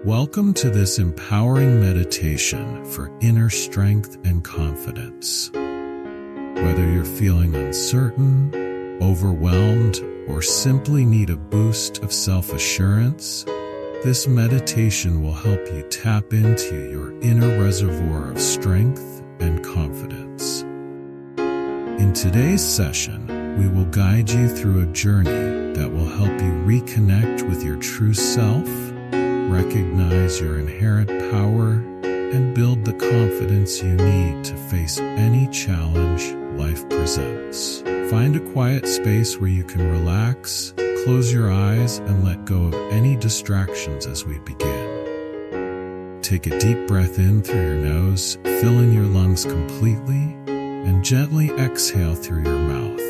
Welcome to this empowering meditation for inner strength and confidence. Whether you're feeling uncertain, overwhelmed, or simply need a boost of self-assurance, this meditation will help you tap into your inner reservoir of strength and confidence. In today's session, we will guide you through a journey that will help you reconnect with your true self, recognize your inherent power, and build the confidence you need to face any challenge life presents. Find a quiet space where you can relax, close your eyes, and let go of any distractions as we begin. Take a deep breath in through your nose, filling your lungs completely, and gently exhale through your mouth.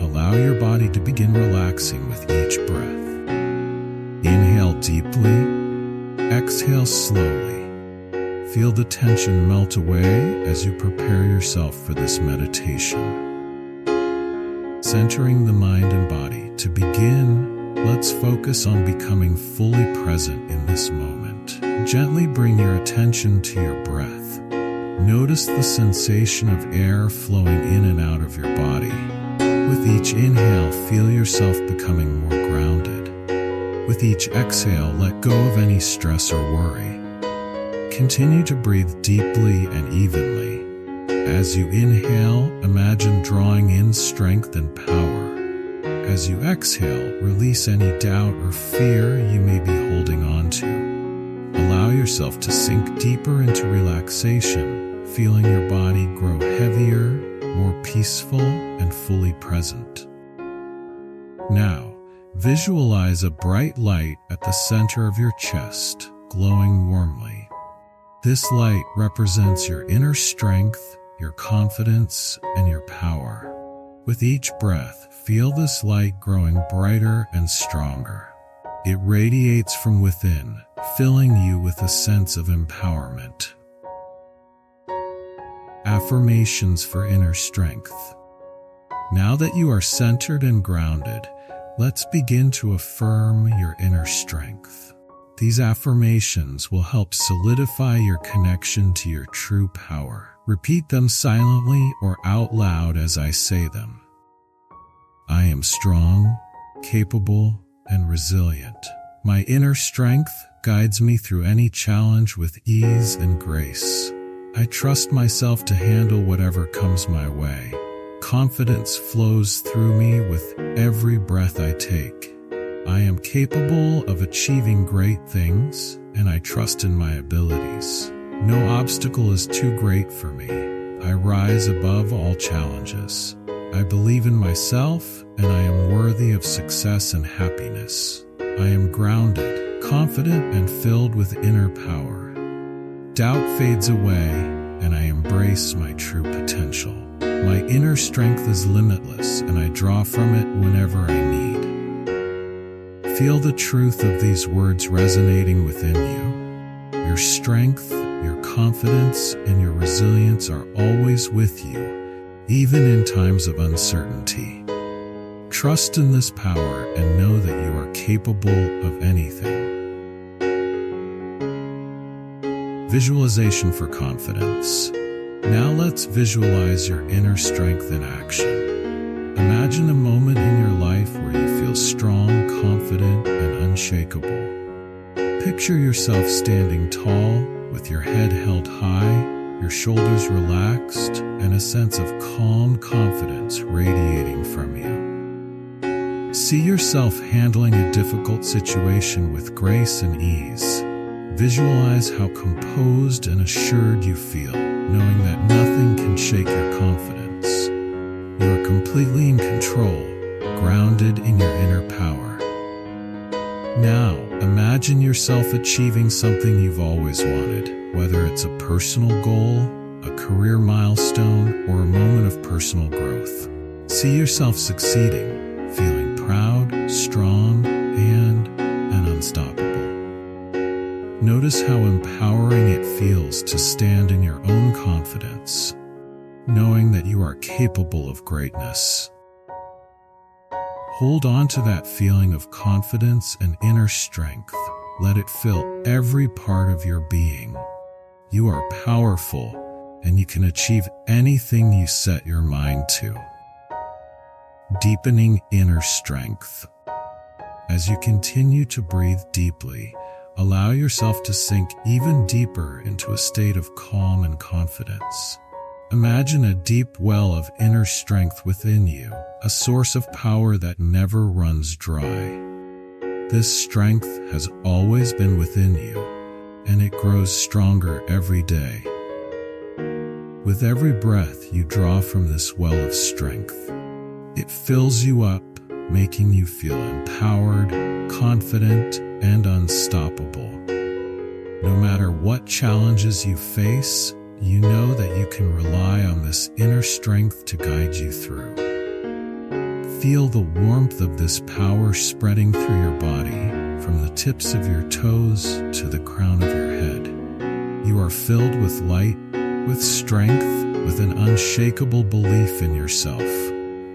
Allow your body to begin relaxing with each breath. Inhale deeply, exhale slowly. Feel the tension melt away as you prepare yourself for this meditation. Centering the mind and body. To begin, let's focus on becoming fully present in this moment. Gently bring your attention to your breath. Notice the sensation of air flowing in and out of your body. With each inhale, feel yourself becoming more grounded. With each exhale, let go of any stress or worry. Continue to breathe deeply and evenly. As you inhale, imagine drawing in strength and power. As you exhale, release any doubt or fear you may be holding on to. Allow yourself to sink deeper into relaxation, feeling your body grow heavier, more peaceful, and fully present. Now, visualize a bright light at the center of your chest, glowing warmly. This light represents your inner strength, your confidence, and your power. With each breath, feel this light growing brighter and stronger. It radiates from within, filling you with a sense of empowerment. Affirmations for inner strength. Now that you are centered and grounded, let's begin to affirm your inner strength. These affirmations will help solidify your connection to your true power. Repeat them silently or out loud as I say them. I am strong, capable, and resilient. My inner strength guides me through any challenge with ease and grace. I trust myself to handle whatever comes my way. Confidence flows through me with every breath I take. I am capable of achieving great things, and I trust in my abilities. No obstacle is too great for me. I rise above all challenges. I believe in myself, and I am worthy of success and happiness. I am grounded, confident, and filled with inner power. Doubt fades away, and I embrace my true potential. My inner strength is limitless, and I draw from it whenever I need. Feel the truth of these words resonating within you. Your strength, your confidence, and your resilience are always with you, even in times of uncertainty. Trust in this power and know that you are capable of anything. Visualization for confidence. Now let's visualize your inner strength in action. Imagine a moment in your life where you feel strong, confident, and unshakable. Picture yourself standing tall, with your head held high, your shoulders relaxed, and a sense of calm confidence radiating from you. See yourself handling a difficult situation with grace and ease. Visualize how composed and assured you feel, knowing that nothing can shake your confidence. You are completely in control, grounded in your inner power. Now, imagine yourself achieving something you've always wanted, whether it's a personal goal, a career milestone, or a moment of personal growth. See yourself succeeding, feeling proud, strong, and unstoppable. Notice how empowering it feels to stand in your own confidence, knowing that you are capable of greatness. Hold on to that feeling of confidence and inner strength, Let it fill every part of your being. You are powerful, and you can achieve anything you set your mind to. Deepening inner strength. As you continue to breathe deeply, allow yourself to sink even deeper into a state of calm and confidence. Imagine a deep well of inner strength within you, a source of power that never runs dry. This strength has always been within you, and it grows stronger every day. With every breath you draw from this well of strength, it fills you up, making you feel empowered, confident, and unstoppable. No matter what challenges you face, you know that you can rely on this inner strength to guide you through. Feel the warmth of this power spreading through your body, from the tips of your toes to the crown of your head. You are filled with light, with strength, with an unshakable belief in yourself.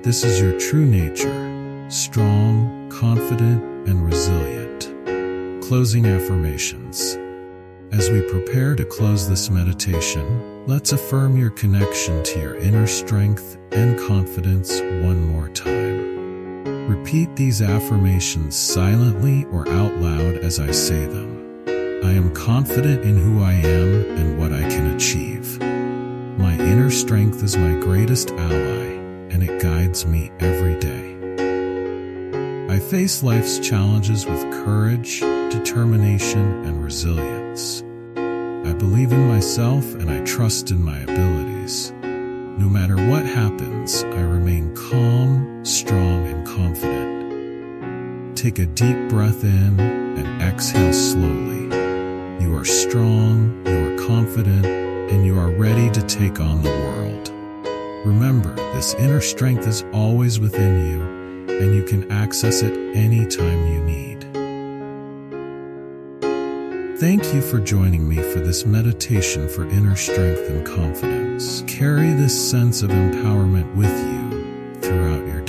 This is your true nature, strong, confident, and resilient. Closing affirmations. As we prepare to close this meditation, let's affirm your connection to your inner strength and confidence one more time. Repeat these affirmations silently or out loud as I say them. I am confident in who I am and what I can achieve. My inner strength is my greatest ally, and it guides me every day. I face life's challenges with courage, determination, and resilience. I believe in myself and I trust in my abilities. No matter what happens, I remain calm, strong, and confident. Take a deep breath in and exhale slowly. You are strong, you are confident, and you are ready to take on the world. Remember, this inner strength is always within you, and you can access it anytime you need. Thank you for joining me for this meditation for inner strength and confidence. Carry this sense of empowerment with you throughout your